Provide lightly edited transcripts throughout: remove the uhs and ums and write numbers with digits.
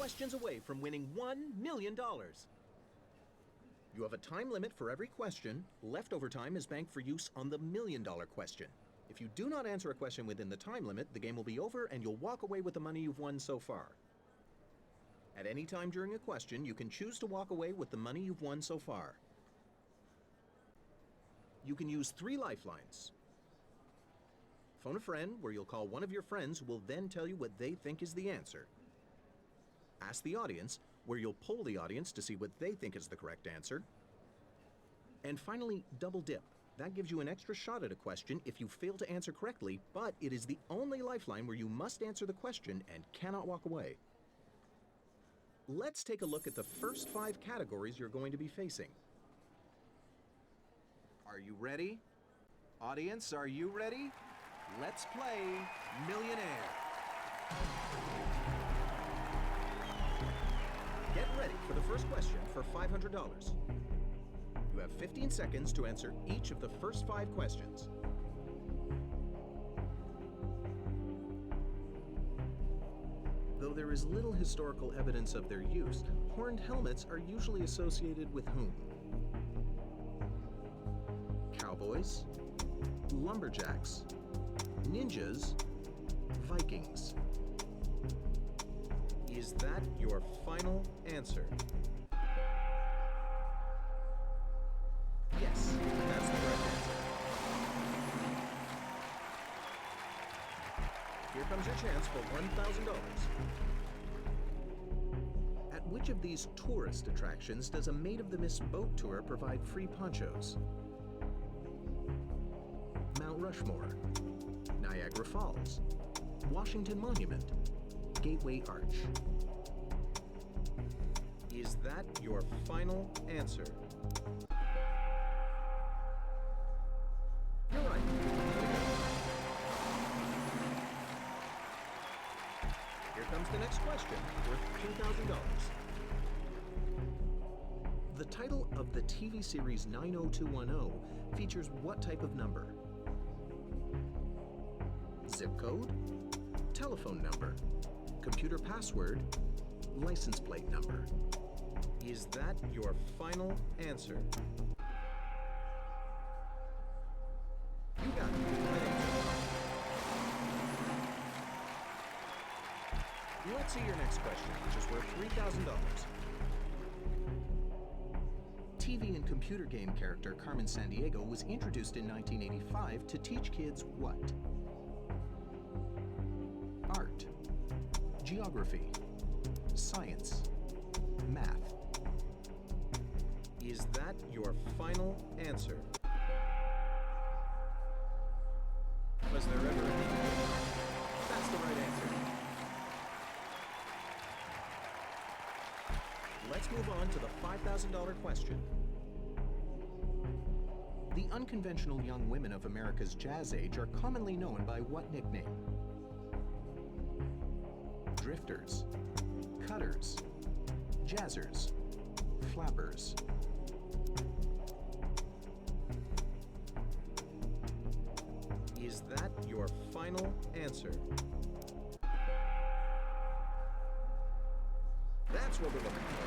questions away from winning $1 million. You have a time limit for every question. Leftover time is banked for use on the $1 million question. If you do not answer a question within the time limit, the game will be over and you'll walk away with the money you've won so far. At any time during a question, you can choose to walk away with the money you've won so far. You can use 3 lifelines. Phone a friend, where you'll call one of your friends who will then tell you what they think is the answer. Ask the audience, where you'll poll the audience to see what they think is the correct answer. And finally, double dip. That gives you an extra shot at a question if you fail to answer correctly, but it is the only lifeline where you must answer the question and cannot walk away. Let's take a look at the first 5 categories you're going to be facing. Are you ready? Audience, are you ready? Let's play Millionaire. Get ready for the first question for $500. You have 15 seconds to answer each of the first 5 questions. Though there is little historical evidence of their use, horned helmets are usually associated with whom? Cowboys, lumberjacks, ninjas, Vikings. Is that your final answer? Yes, that's the correct answer. Here comes your chance for $1,000. At which of these tourist attractions does a Maid of the Mist boat tour provide free ponchos? Mount Rushmore, Niagara Falls, Washington Monument, Gateway Arch. Is that your final answer? You're right. Here comes the next question, worth $2,000. The title of the TV series 90210 features what type of number? Zip code, telephone number, computer password, license plate number. Is that your final answer? You got it. Right answer. Let's see your next question, which is worth $3,000. TV and computer game character Carmen Sandiego was introduced in 1985 to teach kids what? Art, geography, science, math. Is that your final answer? Was there ever a... That's the right answer. Let's move on to the $5,000 question. The unconventional young women of America's jazz age are commonly known by what nickname? Drifters, cutters, jazzers, flappers. Is that your final answer? That's what we're looking for.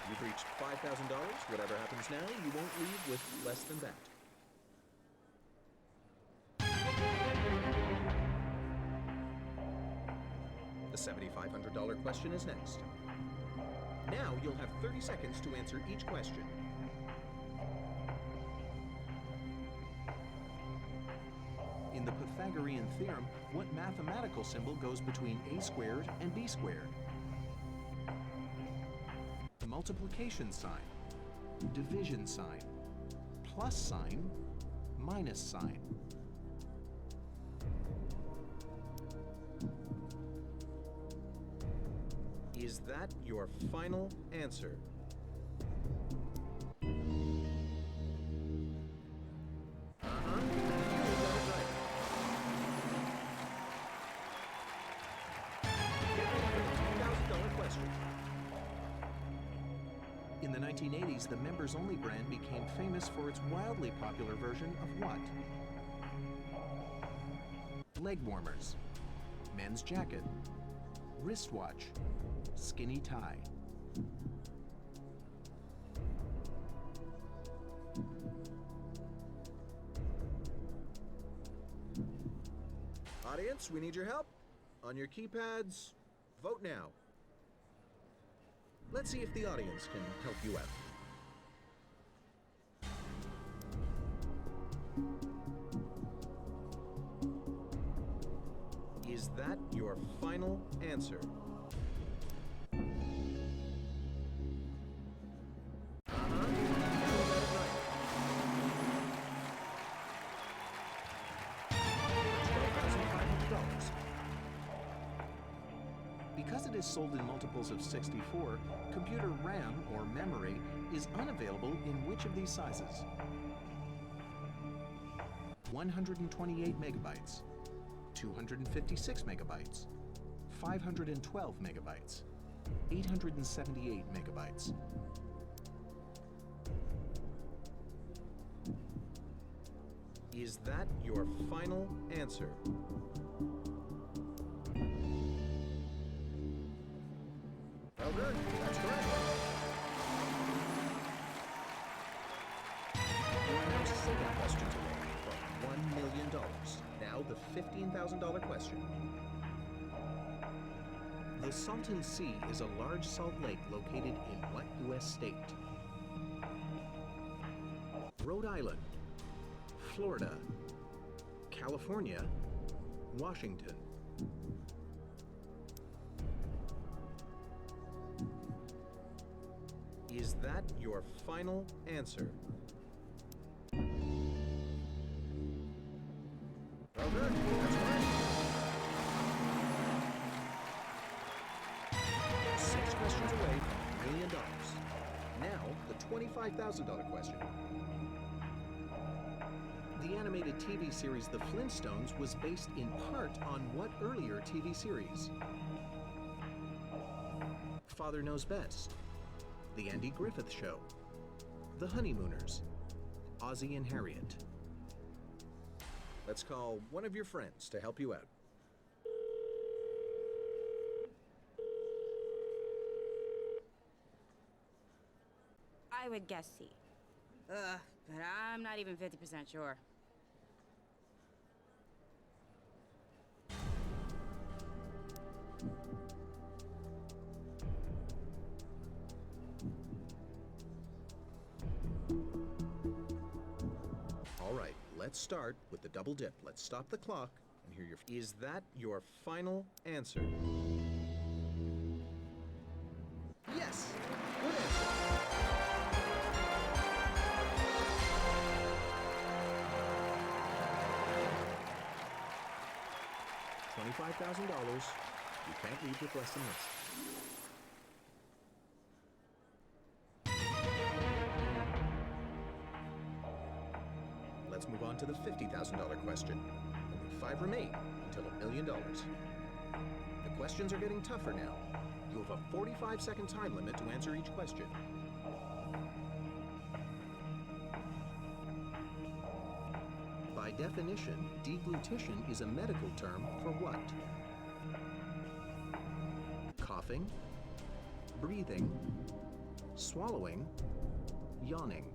You've reached $5,000. Whatever happens now, you won't leave with less than that. The $7,500 question is next. Now you'll have 30 seconds to answer each question. In the Pythagorean theorem, what mathematical symbol goes between a squared and b squared? Multiplication sign, division sign, plus sign, minus sign. Is that your final answer? In the 1980s, the members-only brand became famous for its wildly popular version of what? Leg warmers, men's jacket, wristwatch, skinny tie. Audience, we need your help. On your keypads, vote now. Let's see if the audience can help you out. Is that your final answer? Because it is sold in multiples of 64, computer RAM, or memory, is unavailable in which of these sizes? 128 megabytes, 256 megabytes, 512 megabytes, 878 megabytes. Is that your final answer? Well, good. That's correct. You are now 7 questions away from $1 million. Now the $15,000 question. The Salton Sea is a large salt lake located in what U.S. state? Rhode Island, Florida, California, Washington. Is that your final answer? Well, good. That's right. 6 questions away from $1 million. Now, the $25,000 question. The animated TV series The Flintstones was based in part on what earlier TV series? Father Knows Best, The Andy Griffith Show, The Honeymooners, Ozzie and Harriet. Let's call one of your friends to help you out. I would guess C. But I'm not even 50% sure. All right, let's start with the double dip. Let's stop the clock and hear your... Is that your final answer? Yes! Good answer. $25,000. You can't leave with less than this. Let's move on to the $50,000 question. Only 5 remain until $1 million. The questions are getting tougher now. You have a 45-second time limit to answer each question. By definition, deglutition is a medical term for what? Coughing, breathing, swallowing, yawning.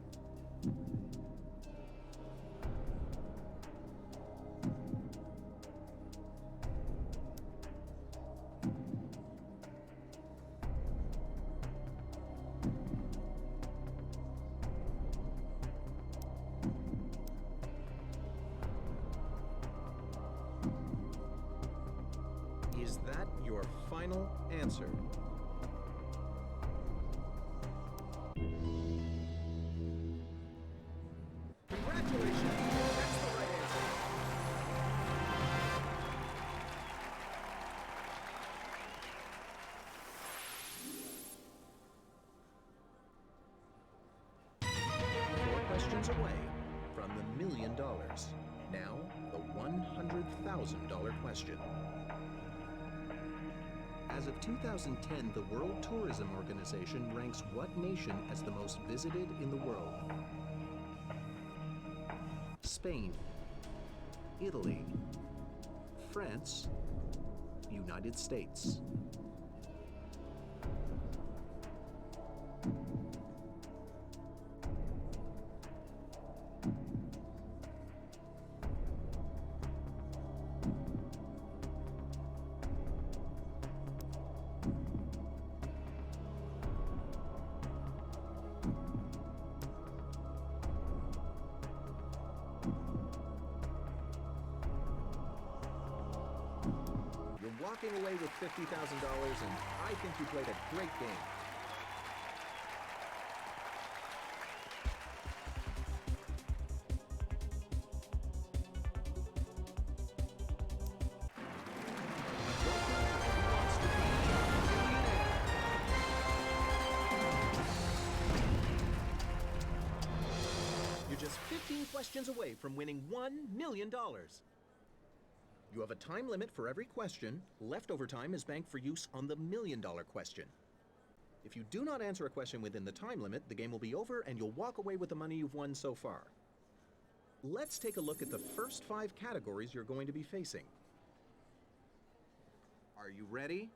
Is that your final answer? Congratulations! That's the right answer. Four questions away from the $1 million. Now, the $100,000 question. As As of 2010, the World Tourism Organization ranks what nation as the most visited in the world? Spain, Italy, France, United States. Walking away with $50,000, and I think you played a great game. You're just 15 questions away from winning $1 million. You have a time limit for every question. Leftover time is banked for use on the $1 million question. If you do not answer a question within the time limit, the game will be over and you'll walk away with the money you've won so far. Let's take a look at the first 5 categories you're going to be facing. Are you ready?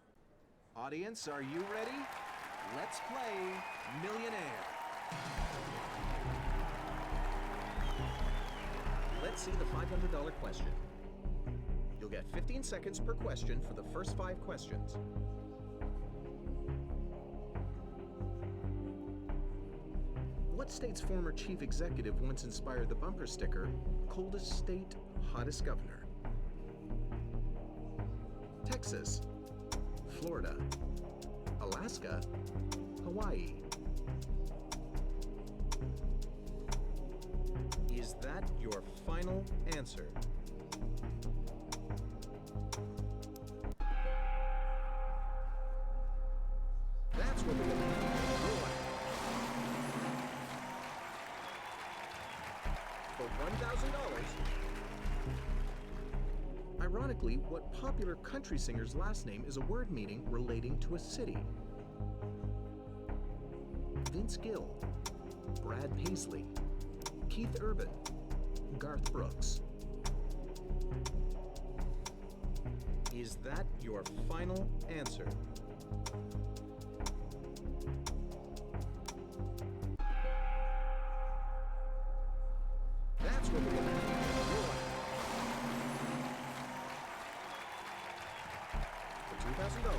Audience, are you ready? Let's play Millionaire. Let's see the $500 question. You'll get 15 seconds per question for the first 5 questions. What state's former chief executive once inspired the bumper sticker, "Coldest state, hottest governor"? Texas, Florida, Alaska, Hawaii. Is that your final answer? That's what we're going to do. For $1,000. Ironically, what popular country singer's last name is a word meaning relating to a city? Vince Gill, Brad Paisley, Keith Urban, Garth Brooks. Is that your final answer? That's what we're going to do. For $2,000.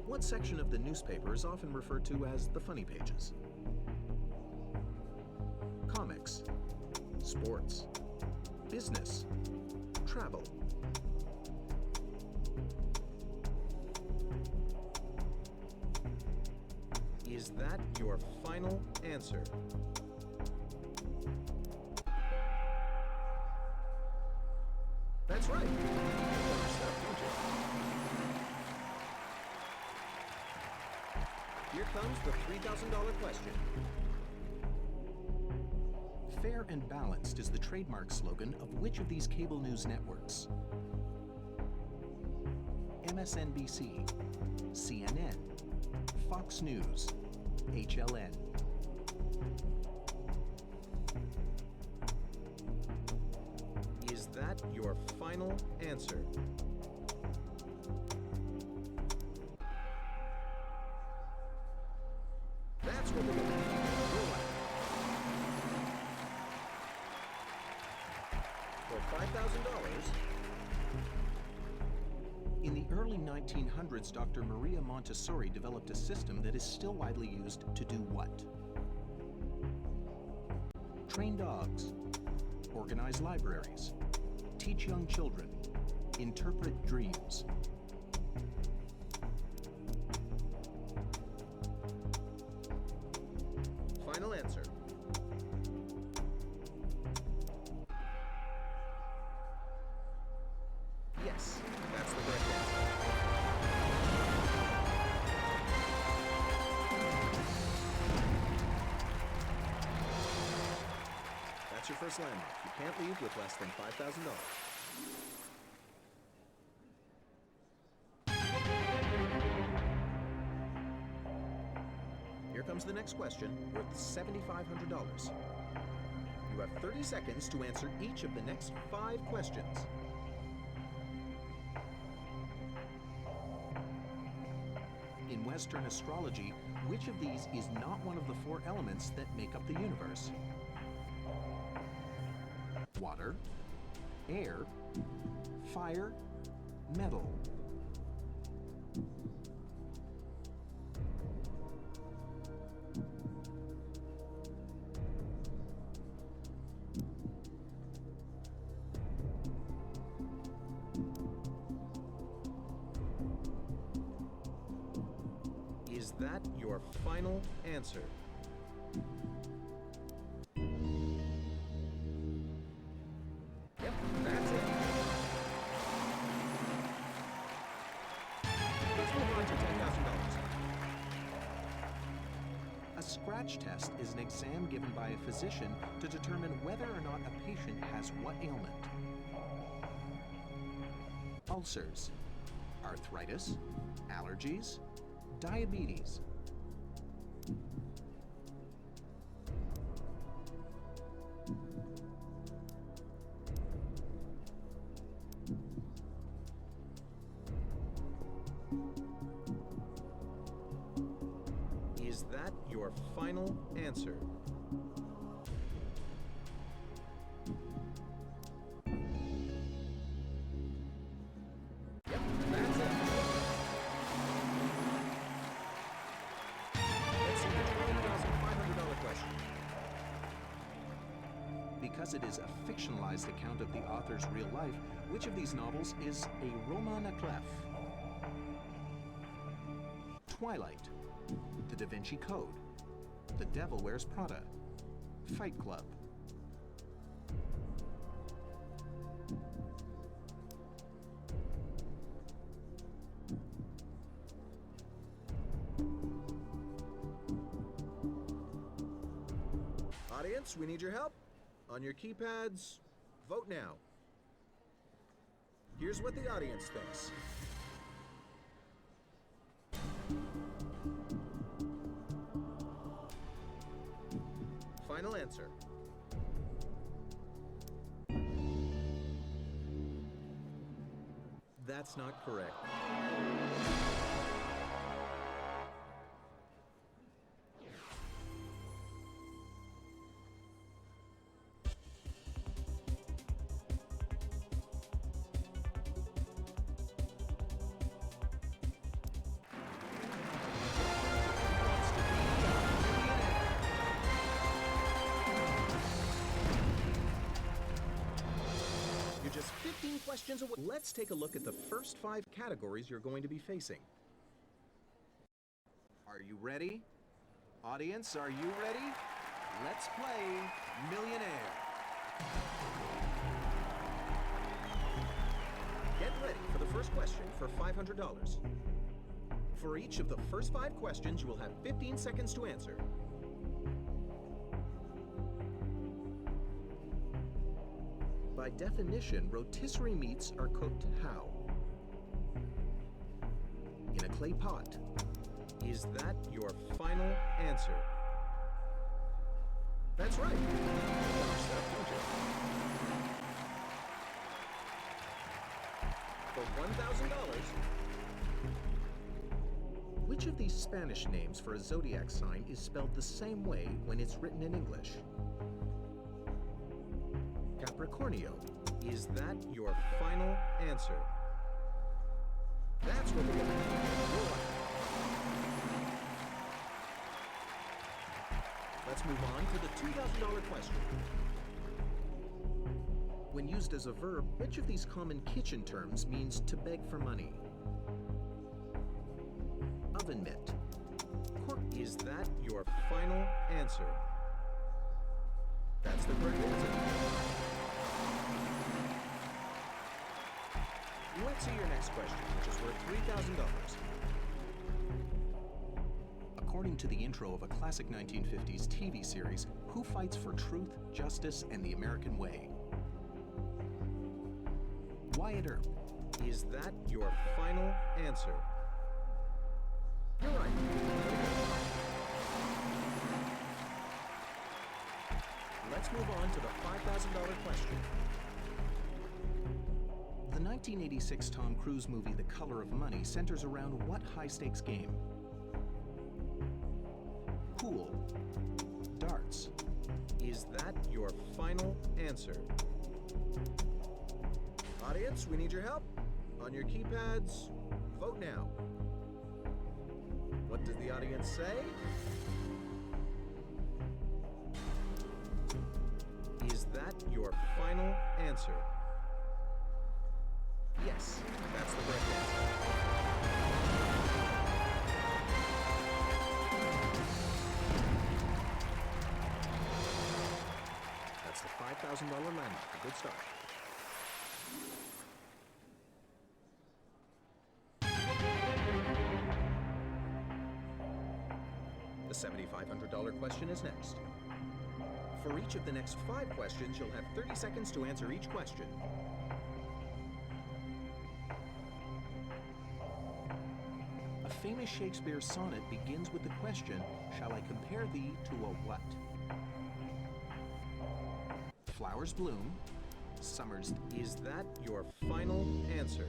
What section of the newspaper is often referred to as the funny pages? Comics, sports, business, travel. Is that your final answer? That's right. Here comes the $3,000 question. Fair and balanced is the trademark slogan of which of these cable news networks? MSNBC, CNN, Fox News, HLN. Is that your final answer? That's what we're going to do. For $5,000. In the early 1900s, Dr. Maria Montessori developed a system that is still widely used to do what? Train dogs, organize libraries, teach young children, interpret dreams. Final answer. Yes, that's the correct answer. That's your first landmark. You can't leave with less than $5,000. comes the next question, worth $7,500. You have 30 seconds to answer each of the next 5 questions. In Western astrology, which of these is not one of the 4 elements that make up the universe? Water, air, fire, metal. Is that your final answer? Yep, that's it. Let's move on to $10,000. A scratch test is an exam given by a physician to determine whether or not a patient has what ailment? Ulcers, arthritis, allergies, diabetes. Is that your final answer? Yep, that's it. Let's see the $20,500 question. Because it is a fictionalized account of the author's real life, which of these novels is a roman à clef? Twilight, The Da Vinci Code, The Devil Wears Prada, Fight Club. Audience, we need your help. On your keypads, vote now. Here's what the audience thinks. Final answer. That's not correct. You're just 15 questions away. Let's take a look at the first 5 categories you're going to be facing. Are you ready? Audience, are you ready? Let's play Millionaire. Get ready for the first question for $500. For each of the first 5 questions, you will have 15 seconds to answer. By definition, rotisserie meats are cooked how? In a clay pot. Is that your final answer? That's right. For $1,000, which of these Spanish names for a zodiac sign is spelled the same way when it's written in English? Capricornio. Is that your final answer? That's what we're going to do. Let's move on to the $2,000 question. When used as a verb, which of these common kitchen terms means to beg for money? Oven mitt. Is that your final answer? That's the correct answer. Let's see your next question, which is worth $3,000. According to the intro of a classic 1950s TV series, who fights for truth, justice, and the American way? Wyatt Earp. Is that your final answer? You're right. Let's move on to the $5,000 question. The 1986 Tom Cruise movie The Color of Money centers around what high-stakes game? Pool. Darts. Is that your final answer? Audience, we need your help. On your keypads, vote now. What does the audience say? Is that your final answer? Yes, that's the correct answer. That's the $5,000 landmark. A good start. The $7,500 question is next. For each of the next 5 questions, you'll have 30 seconds to answer each question. A famous Shakespeare sonnet begins with the question, shall I compare thee to a what? Flowers bloom. Summers. Is that your final answer?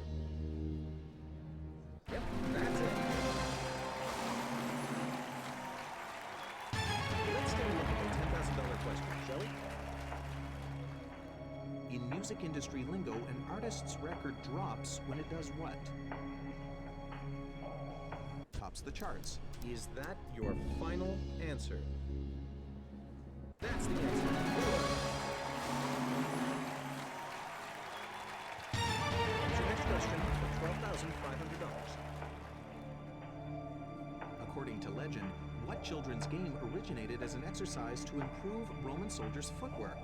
Yep, that's it. Let's take a look at the $10,000 question, shall we? In music industry lingo, an artist's record drops when it does what? Tops the charts. Is that your final answer? That's the answer. Here's your next question for $12,500. According to legend, what children's game originated as an exercise to improve Roman soldiers' footwork?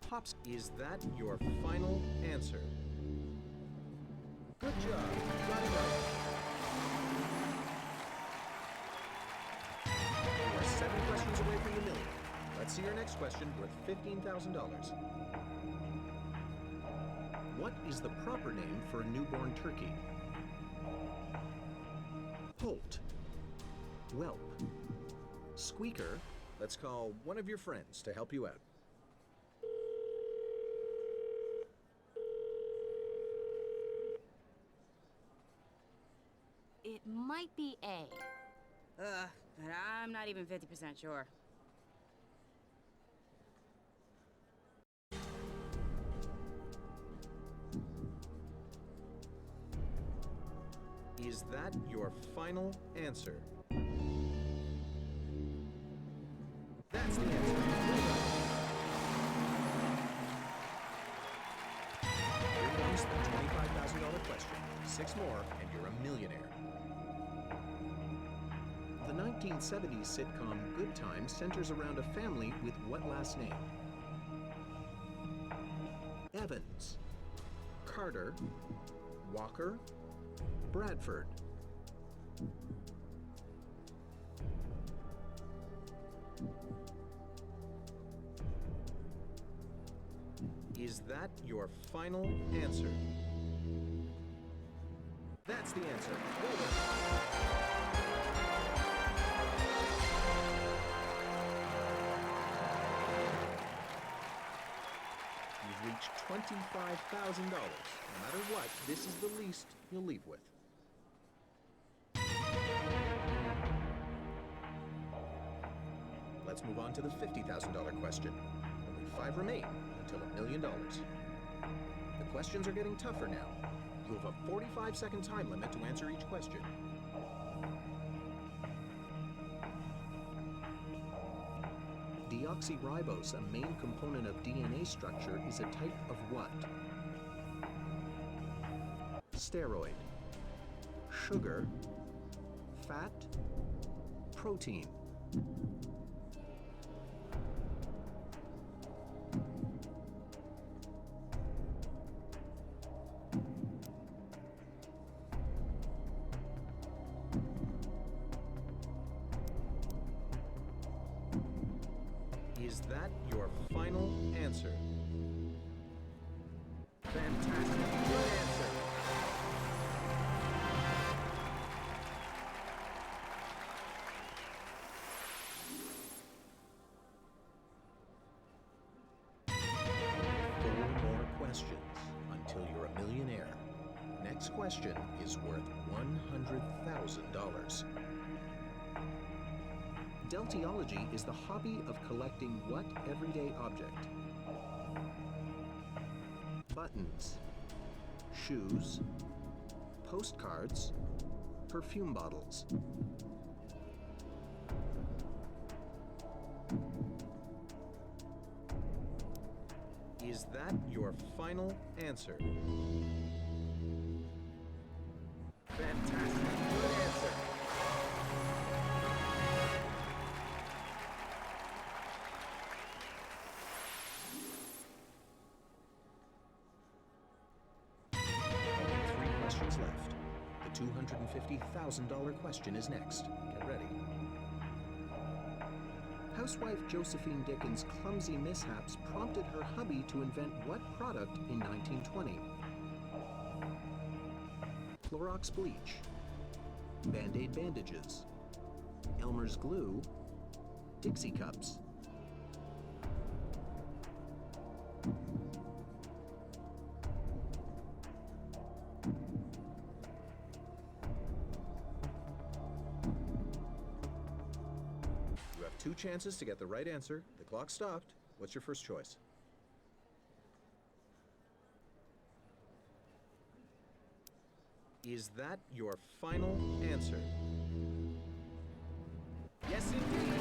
Hops. Is that your final answer? Good job. You got it right. You are 7 questions away from the million. Let's see your next question worth $15,000. What is the proper name for a newborn turkey? Poult. Whelp. Squeaker. Let's call one of your friends to help you out. It might be A. But I'm not even 50% sure. Is that your final answer? That's the answer. Well done. Here comes the $25,000 question. 6 more, and you're a millionaire. The 1970s sitcom Good Times centers around a family with what last name? Evans. Carter. Walker. Bradford. Is that your final answer? That's the answer. Well done. You've reached $25,000. No matter what, this is the least you'll leave with. Let's move on to the $50,000 question. Only 5 remain until $1 million. The questions are getting tougher now. You have a 45-second time limit to answer each question. Deoxyribose, a main component of DNA structure, is a type of what? Steroid. Sugar. Fat. Protein. Is that your final answer? Fantastic. Good answer. question is worth $100,000. Deltiology is the hobby of collecting what everyday object? Buttons, shoes, postcards, perfume bottles. Is that your final answer? Fantastic. Good answer. Only 3 questions left. The $250,000 question is next. Get ready. Housewife Josephine Dickens' clumsy mishaps prompted her hubby to invent what product in 1920? Clorox bleach, Band-Aid bandages, Elmer's glue, Dixie cups. You have 2 chances to get the right answer. The clock stopped. What's your first choice? Is that your final answer? Yes, indeed.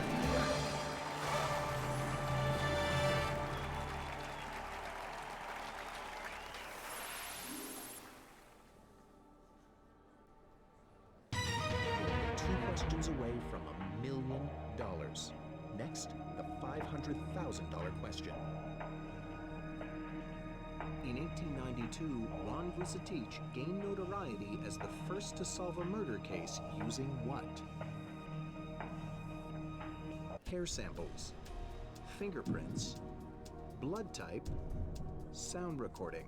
Two questions away from $1 million. Next, the $500,000 question. In 1892, Ron Vucetich gained notoriety as the first to solve a murder case using what? Hair samples, fingerprints, blood type, sound recording.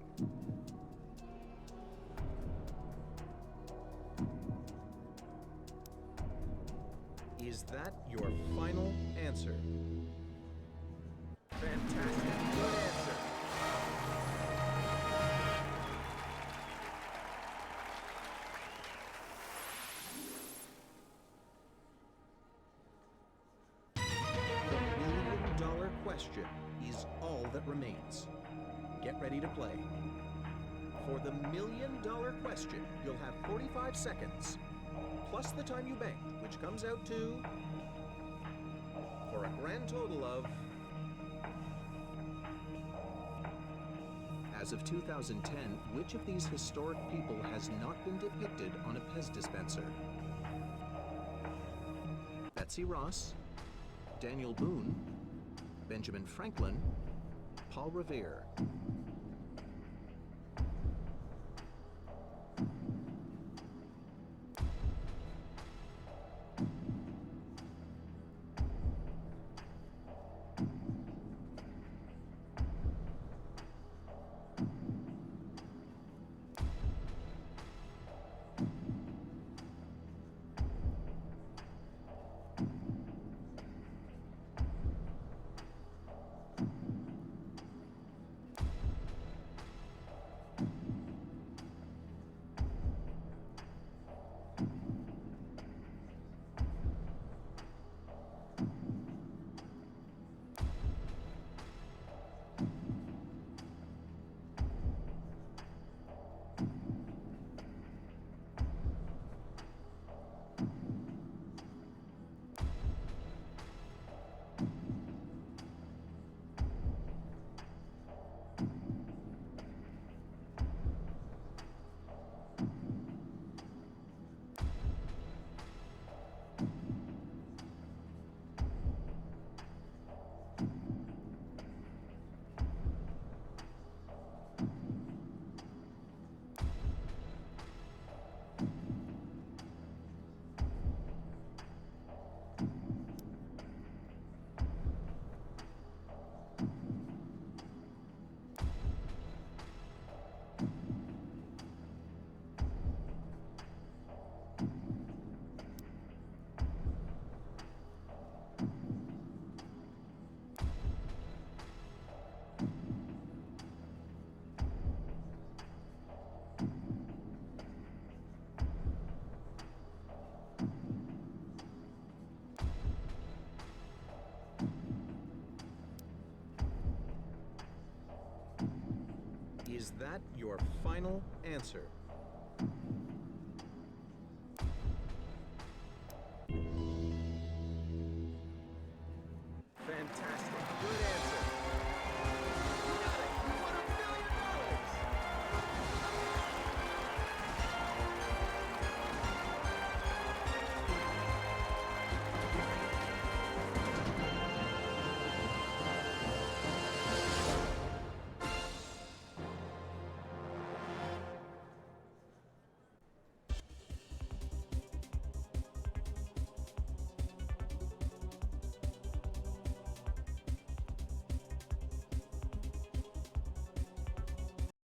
Is that your final answer? Fantastic. Good answer. The $1 million question is all that remains. Get ready to play. For the $1 million question, you'll have 45 seconds, plus the time you banked, which comes out to, for a grand total of, as of 2010, which of these historic people has not been depicted on a Pez dispenser? Betsy Ross, Daniel Boone, Benjamin Franklin, Paul Revere. that your final answer?